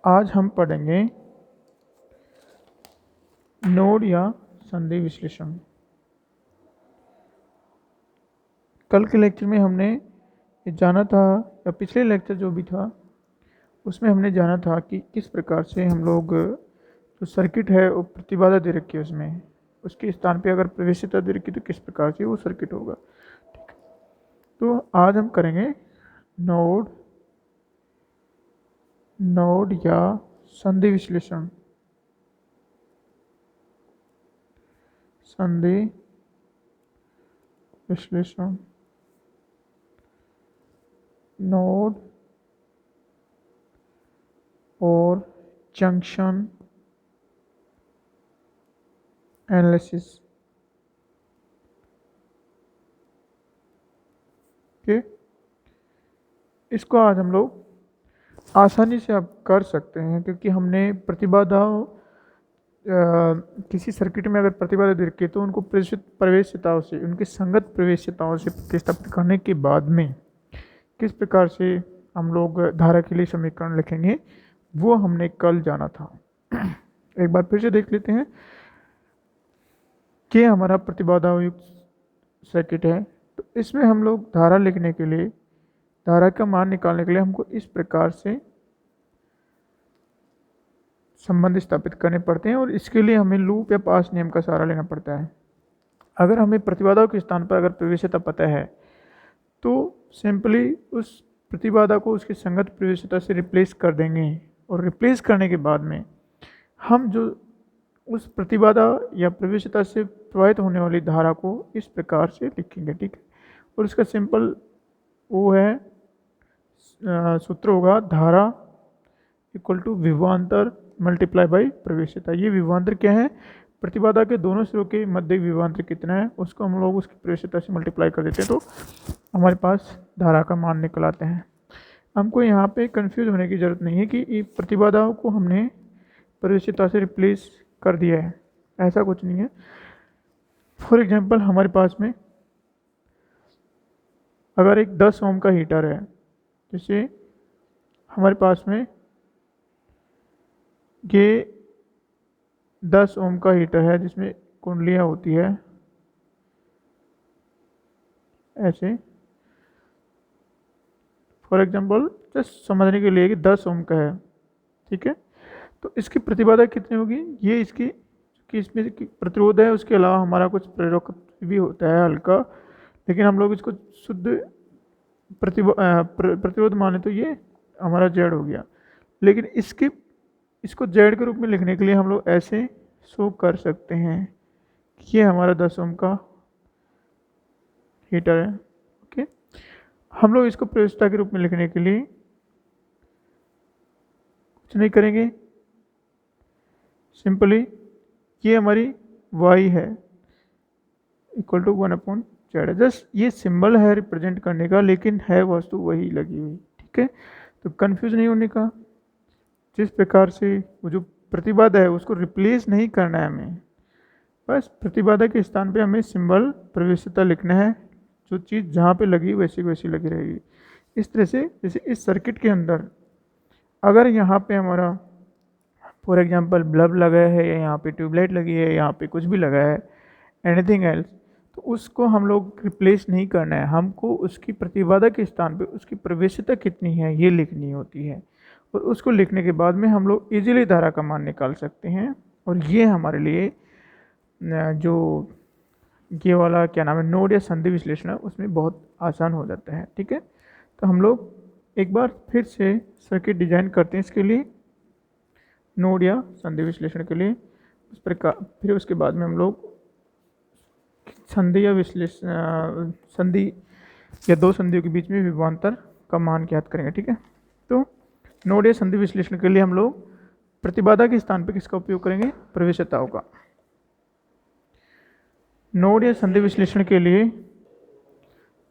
आज हम पढ़ेंगे नोड या संधि विश्लेषण। कल के लेक्चर में हमने ये जाना था, या पिछले लेक्चर जो भी था उसमें हमने जाना था कि किस प्रकार से हम लोग जो सर्किट है वो प्रतिबाधा दे रखी है, उसमें उसके स्थान पे अगर प्रवेश्यता दे रखी है तो किस प्रकार से वो सर्किट होगा। ठीक है, तो आज हम करेंगे नोड या संधि विश्लेषण। संधि विश्लेषण, नोड और जंक्शन एनालिसिस के इसको आज हम लोग आसानी से अब कर सकते हैं, क्योंकि हमने प्रतिबाधाओं किसी सर्किट में अगर प्रतिबाधा दे रखी है तो उनको प्रवेश्यताओं से, उनकी संगत प्रवेश्यताओं से प्रतिस्थापित करने के बाद में किस प्रकार से हम लोग धारा के लिए समीकरण लिखेंगे वो हमने कल जाना था। एक बार फिर से देख लेते हैं कि हमारा प्रतिबाधा युक्त सर्किट है, तो इसमें हम लोग धारा लिखने के लिए, धारा का मान निकालने के लिए हमको इस प्रकार से संबंध स्थापित करने पड़ते हैं, और इसके लिए हमें लूप या पास नियम का सहारा लेना पड़ता है। अगर हमें प्रतिबाधाओं के स्थान पर अगर प्रवेश्यता पता है तो सिंपली उस प्रतिबाधा को उसकी संगत प्रवेश्यता से रिप्लेस कर देंगे, और रिप्लेस करने के बाद में हम जो उस प्रतिबाधा या प्रवेश्यता से प्रवाहित होने वाली धारा को इस प्रकार से लिखेंगे। ठीक है, और इसका सिंपल वो है सूत्र होगा धारा इक्वल टू विभवांतर मल्टीप्लाई बाई प्रवेश्यता। ये विभवांतर क्या है? प्रतिबाधा के दोनों सिरों के मध्य विभवांतर कितना है उसको हम लोग उसकी प्रवेश्यता से मल्टीप्लाई कर देते हैं, तो हमारे पास धारा का मान निकल आते हैं। हमको यहाँ पे कंफ्यूज होने की ज़रूरत नहीं है कि प्रतिबाधाओं को हमने प्रवेश्यता से रिप्लेस कर दिया है, ऐसा कुछ नहीं है। फॉर एग्जांपल हमारे पास में अगर एक 10 ओम का हीटर है, जैसे हमारे पास में ये 10 ओम का हीटर है जिसमें कुंडलियाँ होती है ऐसे, फॉर एग्जांपल जस्ट समझने के लिए कि 10 ओम का है। ठीक है, तो इसकी प्रतिबाधा कितनी होगी? ये इसकी कि इसमें प्रतिरोध है, उसके अलावा हमारा कुछ प्रेरक भी होता है हल्का, लेकिन हम लोग इसको शुद्ध प्रतिरोध माने तो ये हमारा जेड हो गया। लेकिन इसको जेड के रूप में लिखने के लिए हम लोग ऐसे शो कर सकते हैं कि ये हमारा 10 ओम का हीटर है। ओके, हम लोग इसको प्रवेश्यता के रूप में लिखने के लिए कुछ नहीं करेंगे, सिंपली ये हमारी y है इक्वल टू 1/z है। जस्ट ये सिंबल है रिप्रेजेंट करने का, लेकिन है वस्तु वही लगी हुई। ठीक है, तो कंफ्यूज नहीं होने का। जिस प्रकार से वो जो प्रतिबाधा है उसको रिप्लेस नहीं करना है हमें, बस प्रतिबाधा के स्थान पे हमें सिंबल प्रवेश्यता लिखना है, जो चीज़ जहाँ पे लगी वैसी वैसी लगी रहेगी। इस तरह से जैसे इस सर्किट के अंदर अगर यहाँ पे हमारा फॉर एग्जांपल बल्ब लगा है, या यहाँ पे ट्यूबलाइट लगी है, यहाँ पे कुछ भी लगा है, एनीथिंग एल्स, तो उसको हम लोग रिप्लेस नहीं करना है, हमको उसकी प्रतिबाधा के स्थान पे उसकी प्रवेश्यता कितनी है ये लिखनी होती है, और उसको लिखने के बाद में हम लोग इजीली धारा का मान निकाल सकते हैं। और ये हमारे लिए जो ये वाला क्या नाम है नोड या संधि विश्लेषण है उसमें बहुत आसान हो जाता है। ठीक है, तो हम लोग एक बार फिर से सर्किट डिजाइन करते हैं इसके लिए, नोड या संधि विश्लेषण के लिए। उस प्रकार फिर उसके बाद में हम लोग संधि या विश्लेषण संधि या दो संधियों के बीच में विभवांतर का मान ज्ञात करेंगे। ठीक है, तो नोड या संधि विश्लेषण के लिए हम लोग प्रतिबाधा के स्थान पर किसका उपयोग करेंगे? प्रवेश्यताओं का। नोड या संधि विश्लेषण के लिए,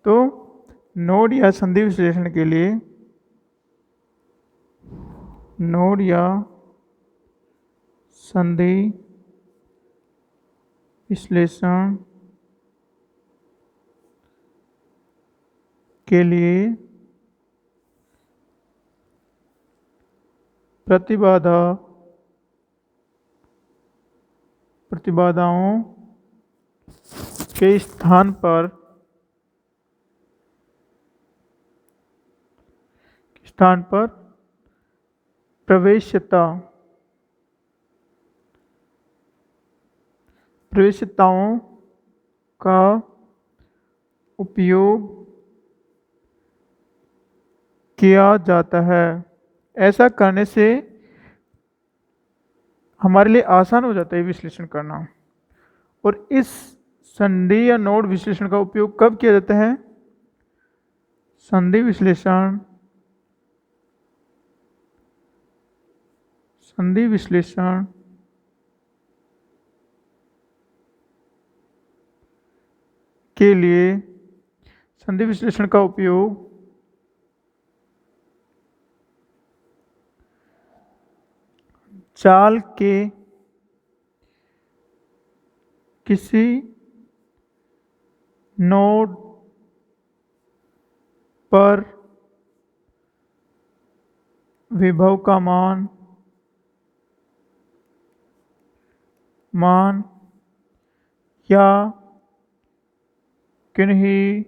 तो नोड या संधि विश्लेषण के लिए नोड या संधि विश्लेषण के लिए प्रतिबाधा प्रतिबाधाओं के स्थान पर प्रवेश्यताओं का उपयोग किया जाता है। ऐसा करने से हमारे लिए आसान हो जाता है विश्लेषण करना। और इस संधि या नोड विश्लेषण का उपयोग कब किया जाता है? संधि विश्लेषण के लिए संधि विश्लेषण का उपयोग जाल के किसी नोड पर विभव का मान या किन्हीं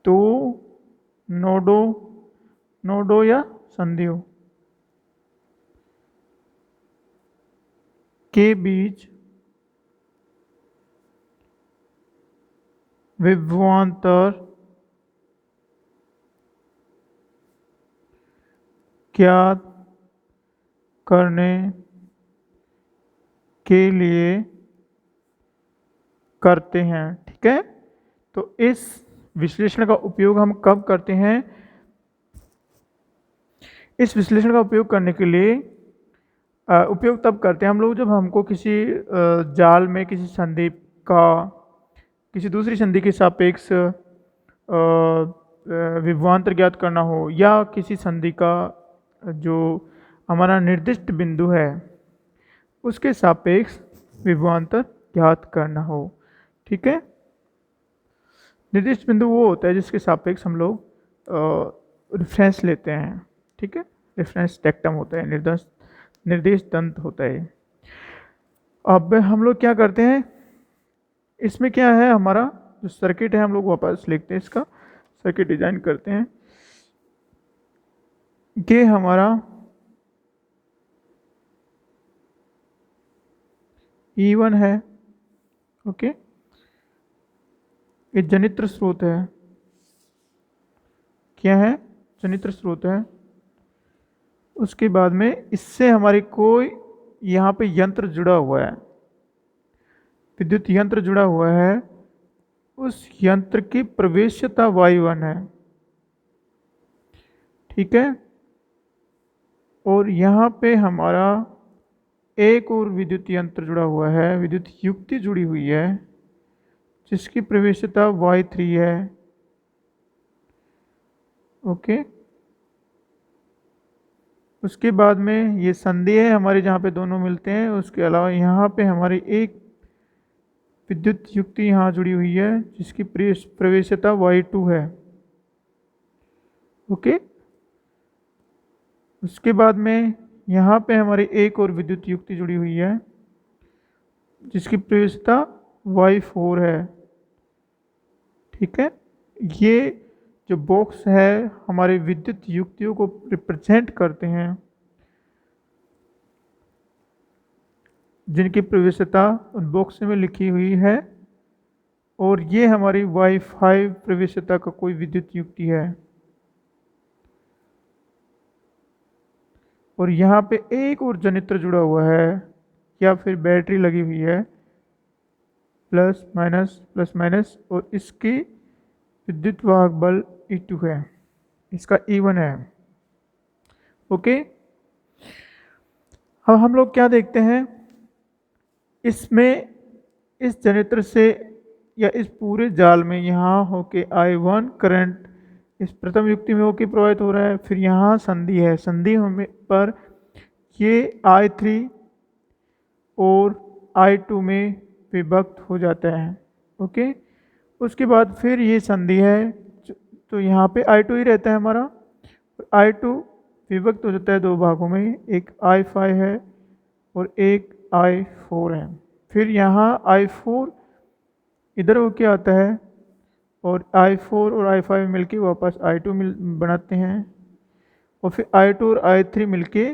दो नोडों या संधियों के बीच विभवांतर ज्ञात करने के लिए करते हैं। ठीक है, तो इस विश्लेषण का उपयोग हम कब करते हैं? इस विश्लेषण का उपयोग करने के लिए उपयोग तब करते हैं हम लोग जब हमको किसी जाल में किसी संधि का किसी दूसरी संधि के सापेक्ष विभवांतर ज्ञात करना हो, या किसी संधि का जो हमारा निर्दिष्ट बिंदु है उसके सापेक्ष विभवांतर ज्ञात करना हो। ठीक है, निर्दिष्ट बिंदु वो होता है जिसके सापेक्ष हम लोग रेफरेंस लेते हैं। ठीक है, रेफरेंस टेक्टम होता है, निर्देश तंत्र होता है। अब हम लोग क्या करते हैं, इसमें क्या है, हमारा जो सर्किट है हम लोग वापस लिखते हैं, इसका सर्किट डिजाइन करते हैं कि हमारा E1 है। ओके, ये जनित्र स्रोत है। क्या है? जनित्र स्रोत है। उसके बाद में इससे हमारी कोई यहाँ पे यंत्र जुड़ा हुआ है, विद्युत यंत्र जुड़ा हुआ है, उस यंत्र की प्रवेश्यता Y1 है। ठीक है, और यहाँ पे हमारा एक और विद्युत यंत्र जुड़ा हुआ है, विद्युत युक्ति जुड़ी हुई है जिसकी प्रवेश्यता Y3 है। ओके, उसके बाद में ये संधि है हमारे जहाँ पे दोनों मिलते हैं। उसके अलावा यहाँ पे हमारी एक विद्युत युक्ति यहाँ जुड़ी हुई है जिसकी प्रवेश्यता Y2 है। ओके, उसके बाद में यहाँ पे हमारी एक और विद्युत युक्ति जुड़ी हुई है जिसकी प्रवेश्यता Y4 है। ठीक है, ये जो बॉक्स है हमारे विद्युत युक्तियों को रिप्रेजेंट करते हैं जिनकी प्रवेश्यता उन बॉक्स में लिखी हुई है, और ये हमारी Y5 प्रवेश्यता का कोई विद्युत युक्ति है। और यहाँ पे एक और जनित्र जुड़ा हुआ है या फिर बैटरी लगी हुई है, प्लस माइनस, और इसकी विद्युत वाहक बल E2 है, इसका E1 है। ओके, अब हम लोग क्या देखते हैं, इसमें इस जनित्र से या इस पूरे जाल में यहाँ होके I1 करंट इस प्रथम युक्ति में होके प्रवाहित हो रहा है। फिर यहाँ संधि है, संधि होने पर ये I3 और I2 में विभक्त हो जाता है। ओके, उसके बाद फिर ये संधि है तो यहाँ पे I2 ही रहता है हमारा। I2 विभक्त हो जाता है दो भागों में, एक I5 है और एक I4 है। फिर यहाँ I4 इधर होके आता है और I4 और I5 मिलके वापस I2 बनाते हैं, और फिर I2 और I3 मिलके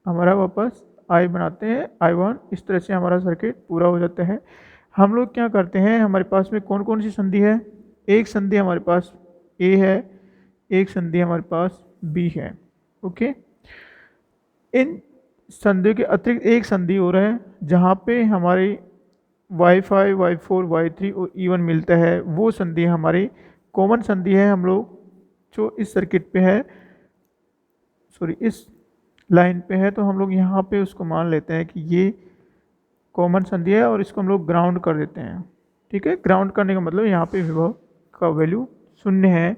हमारा वापस I बनाते हैं I1। इस तरह से हमारा सर्किट पूरा हो जाता है। हम लोग क्या करते हैं, हमारे पास में कौन कौन सी संधि है, एक संधि हमारे पास A है, एक संधि हमारे पास B है। ओके, इन संधियों के अतिरिक्त एक संधि हो रहा है जहाँ पे हमारी Y5, Y4, Y3 और E1 मिलता है। वो संधि हमारी कॉमन संधि है, हम लोग जो इस सर्किट पे है, सॉरी इस लाइन पे है, तो हम लोग यहाँ पे उसको मान लेते हैं कि ये कॉमन संधि है और इसको हम लोग ग्राउंड कर देते हैं। ठीक है, ग्राउंड करने का मतलब यहाँ पे विभव का वैल्यू शून्य है,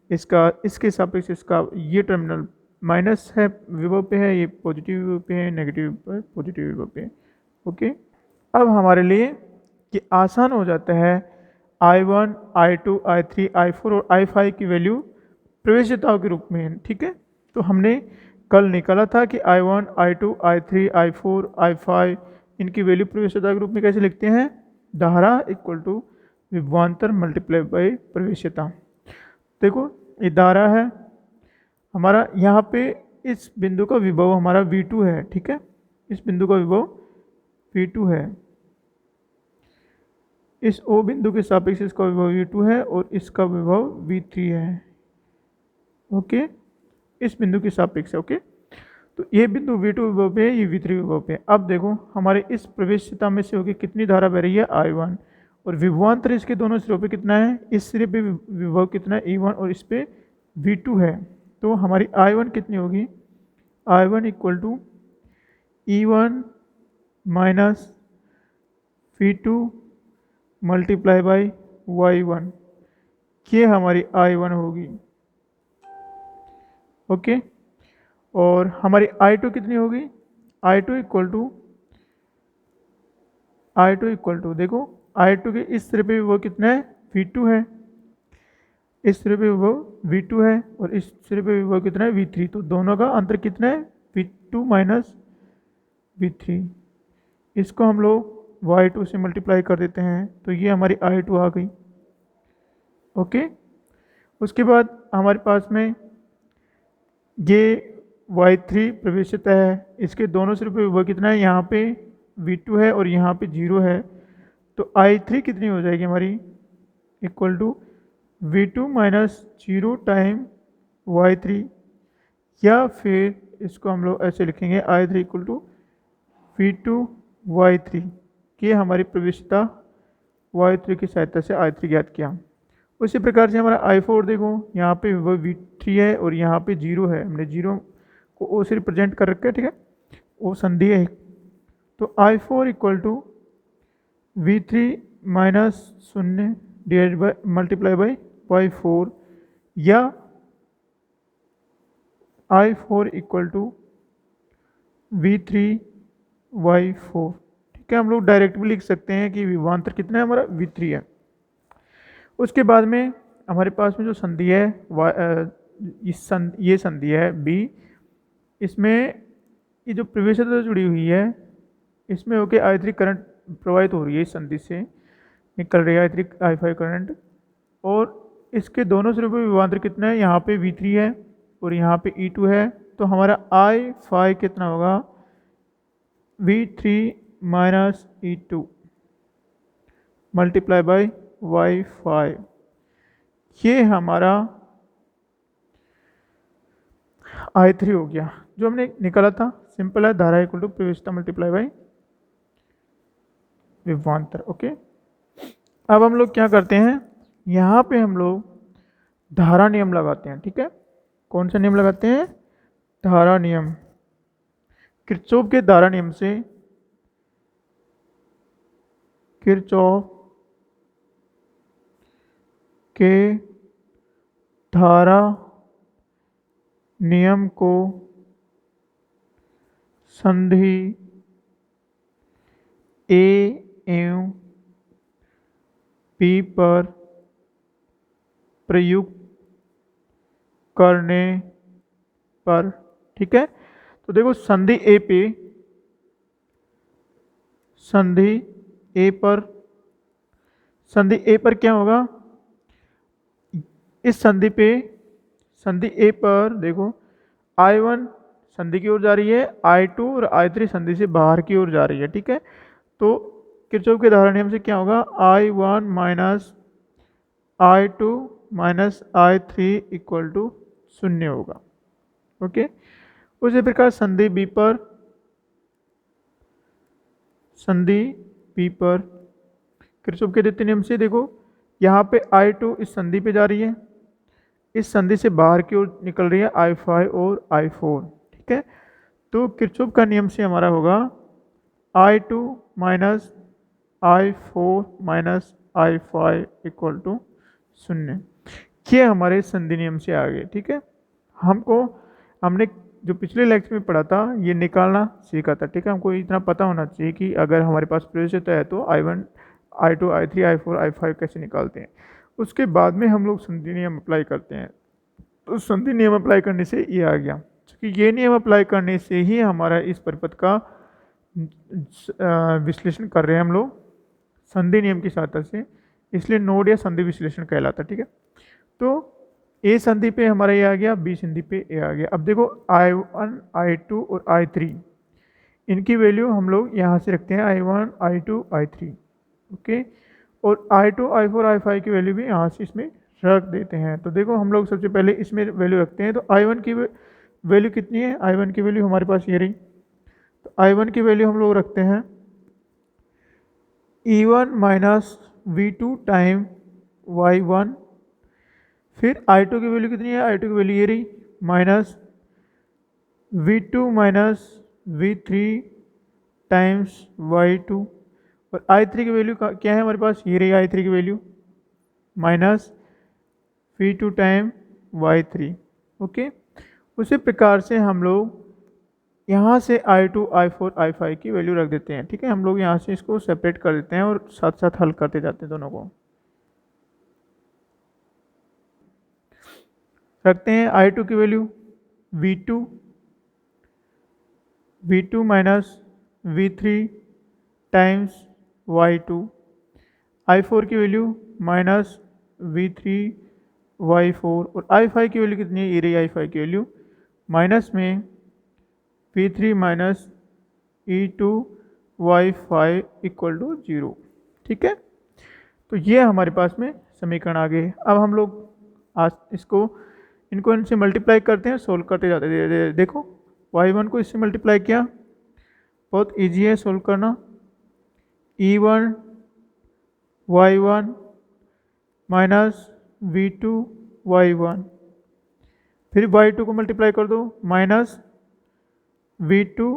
इसका इसके सापेक्ष इसका ये टर्मिनल माइनस है विभव पे है, ये पॉजिटिव विभव पे है, नेगेटिव पे पॉजिटिव विभव पे। ओके, अब हमारे लिए ये आसान हो जाता है I1, I2, I3, I4 और I5 की वैल्यू प्रवेश्यताओं के रूप में। ठीक है, तो हमने कल निकाला था कि I1, I2, I3, I4, I5 इनकी वैल्यू प्रवेश्यता के रूप में कैसे लिखते हैं, धारा इक्वल टू विभवांतर मल्टीप्लाई बाई प्रवेश्यता। देखो ये धारा है हमारा, यहाँ पे इस बिंदु का विभव हमारा V2 है। ठीक है, इस बिंदु का विभव V2 है, इस O बिंदु के सापेक्ष इसका विभव V2 है और इसका विभव V3 है। ओके, इस बिंदु के सापेक्ष। ओके, तो ये बिंदु V2 विभव पे है, ये V3 विभव पे है। अब देखो हमारे इस प्रवेश्यता में से होगी कितनी धारा बह रही है, I1, और विभवांतर इसके दोनों सिरों पे कितना है, इस सिरे पे विभव कितना है E1 और इस पे V2 है। तो हमारी I1 कितनी होगी, I1 equal to E1 minus V2 multiply by Y1, ये हमारी I1 होगी। ओके, और हमारी I2 कितनी होगी, I2 इक्वल टू देखो I2 के इस सिरे पे वो कितना है, V2 है, इस सिरे पे वो V2 है और इस सिरे पे वो कितना है, V3। तो दोनों का अंतर कितना है, V2 माइनस V3। इसको हम लोग Y2 से मल्टीप्लाई कर देते हैं, तो ये हमारी I2 आ गई। ओके, उसके बाद हमारे पास में ये Y3 प्रवेश्यता है, इसके दोनों सिरों पे विभव कितना है, यहाँ पे V2 है और यहाँ पे 0 है। तो I3 कितनी हो जाएगी हमारी, equal to V2 minus 0 time Y3, या फिर इसको हम लोग ऐसे लिखेंगे I3 equal to V2 Y3। ये हमारी प्रवेश्यता Y3 की सहायता से I3 ज्ञात किया। उसी प्रकार से हमारा I4 देखो, यहाँ पे विभव V3 है और यहाँ पे 0 है, हमने 0 को O से रिप्रेजेंट कर रखा है। ठीक है, O संधि है। तो I4 equal to V3 minus 0 divide by multiply by Y4, या I4 equal to V3 Y4। ठीक है, हम लोग डायरेक्ट भी लिख सकते हैं कि विभवांतर कितना है हमारा, V3 है। उसके बाद में हमारे पास में जो संधि है ये संधि है B, इसमें ये जो प्रवेश्यता जुड़ी हुई है, इसमें होके I3 करंट प्रवाहित हो रही है, इस संधि से निकल रही है I3 I5 करंट, और इसके दोनों सिरों पे विभवांतर कितना है, यहाँ पे V3 है और यहाँ पे E2 है। तो हमारा I5 कितना होगा, V3 minus E2 multiply by Y5। ये हमारा I3 हो गया, जो हमने निकाला था। सिंपल है, धारा इक्वल टू प्रवेश्यता मल्टीप्लाई बाई विभवांतर। ओके, अब हम लोग क्या करते हैं, यहाँ पे हम लोग धारा नियम लगाते हैं। ठीक है, कौन सा नियम लगाते हैं, धारा नियम। किरचॉफ के धारा नियम से, किरचॉफ के धारा नियम को संधि A एवं B पर प्रयुक्त करने पर। ठीक है, तो देखो संधि ए पे, संधि ए पर, संधि ए पर क्या होगा, इस संधि पे, संधि ए पर देखो I1 संधि की ओर जा रही है, I2 और I3 संधि से बाहर की ओर जा रही है। ठीक है, तो किरचॉफ के धारा नियम से क्या होगा, I1 minus I2 minus I3 equal to 0 होगा। ओके, उसी प्रकार संधि बी पर, संधि बी पर किरचॉफ के द्वितीय नियम से देखो यहाँ पे I2 इस संधि पे जा रही है, इस संधि से बाहर की ओर निकल रही है I5 और I4। ठीक है, तो किरचॉफ का नियम से हमारा होगा I2 minus I4 minus I5 equal to 0। ये हमारे संधि नियम से आ गए। ठीक है, हमने जो पिछले लेक्चर में पढ़ा था ये निकालना सीखा था। ठीक है, हमको इतना पता होना चाहिए कि अगर हमारे पास प्रवेश्यता है तो I1 I2 I3 I4 I5 कैसे निकालते हैं। उसके बाद में हम लोग संधि नियम अप्लाई करते हैं। तो संधि नियम अप्लाई करने से ये आ गया, क्योंकि ये नियम अप्लाई करने से ही हमारा इस परिपथ का विश्लेषण कर रहे हैं हम लोग संधि नियम की सहायता से, इसलिए नोड या संधि विश्लेषण कहलाता है। ठीक है, तो ए संधि पे हमारा ये आ गया, बी संधि पे ए आ गया। अब देखो I1 I2 और I3 इनकी वैल्यू हम लोग यहाँ से रखते हैं I1 I2 I3। ओके, और I2 I4 I5 की वैल्यू भी यहाँ से इसमें रख देते हैं। तो देखो हम लोग सबसे पहले इसमें वैल्यू रखते हैं। तो I1 की वैल्यू कितनी है, I1 की वैल्यू हमारे पास ये रही। तो I1 की वैल्यू हम लोग रखते हैं E1 minus V2 time Y1। फिर I2 की वैल्यू कितनी है, I2 की वैल्यू ये रही, minus V2 minus V3 times Y2। और I3 की वैल्यू क्या है हमारे पास, ये रही I3 की value, minus V2 time Y3। Okay, उसी प्रकार से हम लोग यहाँ से I2 I4 I5 की वैल्यू रख देते हैं। ठीक है, हम लोग यहाँ से इसको सेपरेट कर देते हैं और साथ साथ हल करते जाते हैं दोनों को। रखते हैं I2 की value V2 minus V3 times Y2। I4 की वैल्यू माइनस V3 Y4। और I5 की वैल्यू कितनी है, ये रही I5 की वैल्यू, माइनस में V3 minus E2 Y5 equal to 0। ठीक है, तो ये हमारे पास में समीकरण आ गए। अब हम लोग आज इनको इनसे मल्टीप्लाई करते हैं, सोल्व करते जाते हैं। देखो Y1 को इससे मल्टीप्लाई किया, बहुत इजी है सोल्व करना। E1 Y1 minus V2 Y1, फिर Y2 को मल्टीप्लाई कर दो, माइनस V2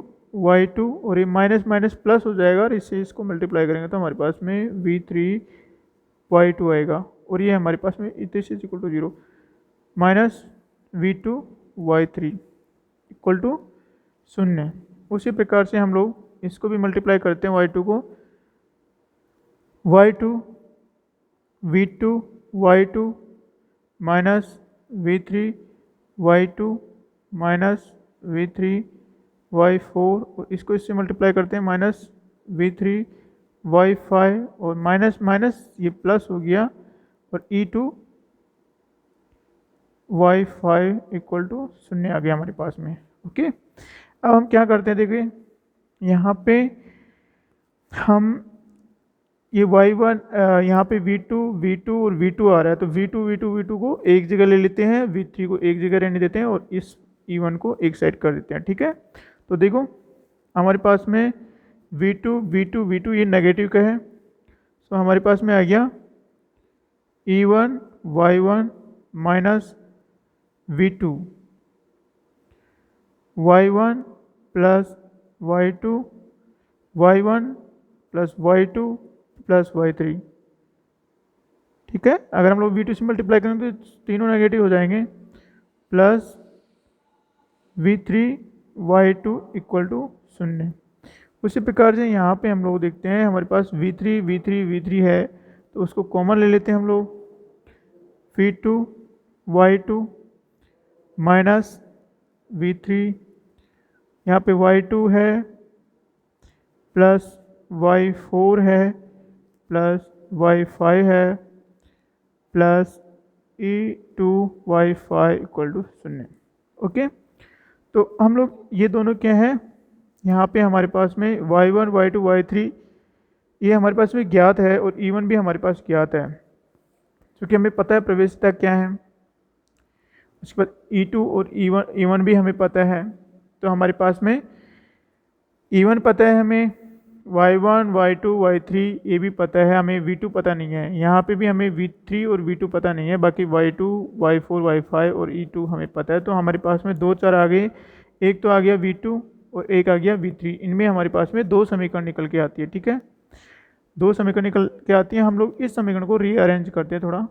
Y2, और ये माइनस माइनस प्लस हो जाएगा, और इससे इसको मल्टीप्लाई करेंगे तो हमारे पास में V3 Y2 आएगा, और ये हमारे पास में this is equal to 0, minus V2 Y3 equal to 0। उसी प्रकार से हम लोग इसको भी मल्टीप्लाई करते हैं, Y2 को, Y2 V2 Y2 minus V3 Y2 minus V3 Y4, और इसको इससे मल्टीप्लाई करते हैं, माइनस V3 Y5, और माइनस माइनस ये प्लस हो गया, और E2 Y5 इक्वल टू 0 आ गया हमारे पास में। ओके, अब हम क्या करते हैं, देखिए यहाँ पे हम ये Y1 यहाँ पे V2 और V2 आ रहा है, तो V2 को एक जगह ले लेते हैं, V3 को एक जगह रहने देते हैं, और इस E1 को एक साइड कर देते हैं। ठीक है, तो देखो हमारे पास में V2 ये नेगेटिव का है, तो हमारे पास में आ गया E1 Y1 minus V2 Y1 plus Y2 Y1 plus Y2 plus Y3। ठीक है, अगर हम लोग V2 से मल्टीप्लाई करेंगे तो तीनों नेगेटिव हो जाएंगे, plus V3 Y2 equal to 0। उसी प्रकार से यहाँ पे हम लोग देखते हैं हमारे पास V3 है, तो उसको कॉमन ले लेते हैं हम लोग, V2 Y2 माइनस v3, यहाँ पे y2 है प्लस y4 है प्लस y5 है plus e2y5 equal to 0। Okay, तो हम लोग ये दोनों क्या हैं, यहाँ पे हमारे पास में y1 y2 y3 ये हमारे पास में ज्ञात है और e1 भी हमारे पास ज्ञात है, क्योंकि हमें पता है प्रवेशिता क्या है। उसके बाद e2 और e1 भी हमें पता है, तो हमारे पास में e1 पता है, हमें y1 y2 y3 ये भी पता है, हमें v2 पता नहीं है। यहाँ पे भी हमें v3 और v2 पता नहीं है, बाकी y2 y4 y5 और e2 हमें पता है। तो हमारे पास में दो चर आ गए, एक तो आ गया v2 और एक आ गया v3। इनमें हमारे पास में दो समीकरण निकल के आती है। ठीक है, दो समीकरण निकल के आती है। हम लोग इस समीकरण को रीअरेंज करते हैं थोड़ा।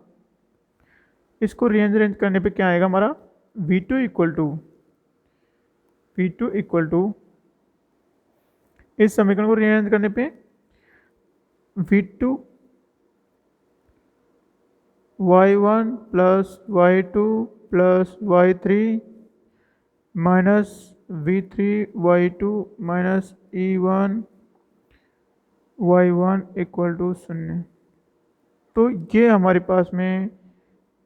इसको रीअरेंज करने पे क्या आएगा हमारा, v2 इक्वल टू इस समीकरण को रीअरेंज करने पे v2 y1 plus y2 plus y3 minus v3 y2 minus e1 y1 equal to 0। तो ये हमारे पास में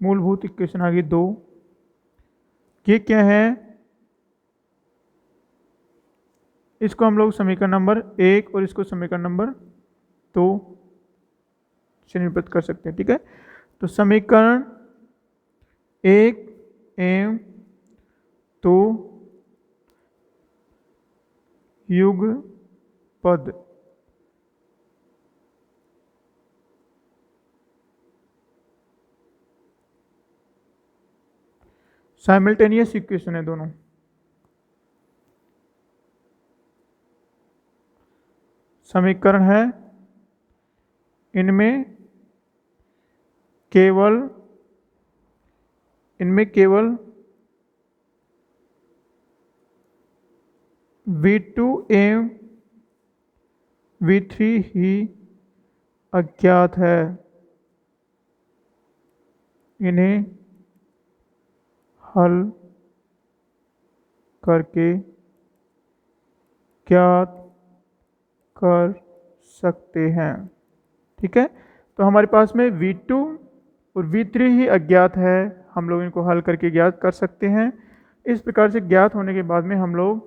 मूलभूत इक्वेशन आ गई दो। ये क्या है, इसको हम लोग समीकरण नंबर 1 और इसको समीकरण नंबर 2 से निरूपित कर सकते हैं। ठीक है, तो समीकरण 1 एवं 2 युगपद साइमल्टेनियस इक्वेशन है दोनों। समीकरण है, इनमें केवल v2 एवं v3 ही अज्ञात है। इन्हें हल करके ज्ञात कर सकते हैं। ठीक है, तो हमारे पास में v2 और v3 ही अज्ञात है, हम लोग इनको हल करके ज्ञात कर सकते हैं। इस प्रकार से ज्ञात होने के बाद में हम लोग,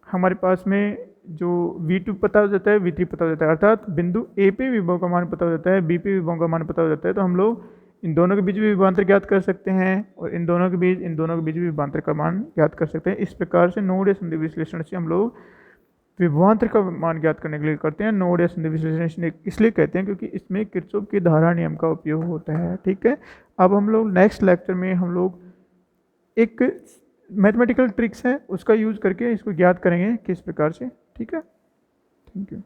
हमारे पास में जो v2 पता हो जाता है, v3 पता हो जाता है, अर्थात बिंदु A पे विभव का मान पता हो जाता है, B पे विभव का मान पता हो जाता है। तो हम लोग इन दोनों के बीच भी विभवांतर ज्ञात कर सकते हैं और इन दोनों के बीच भी विभवांतर का मान ज्ञात कर सकते हैं। इस प्रकार से नोड या संधि विश्लेषण से हम लोग विभवांतर का मान ज्ञात करने के लिए करते हैं। नोड या संधि विश्लेषण इसलिए कहते हैं क्योंकि इसमें किरचॉफ की धारा नियम का उपयोग होता है। ठीक है, अब हम लोग नेक्स्ट लेक्चर में हम लोग एक मैथमेटिकल ट्रिक्स है उसका यूज करके इसको ज्ञात करेंगे किस प्रकार से। ठीक है, थैंक यू।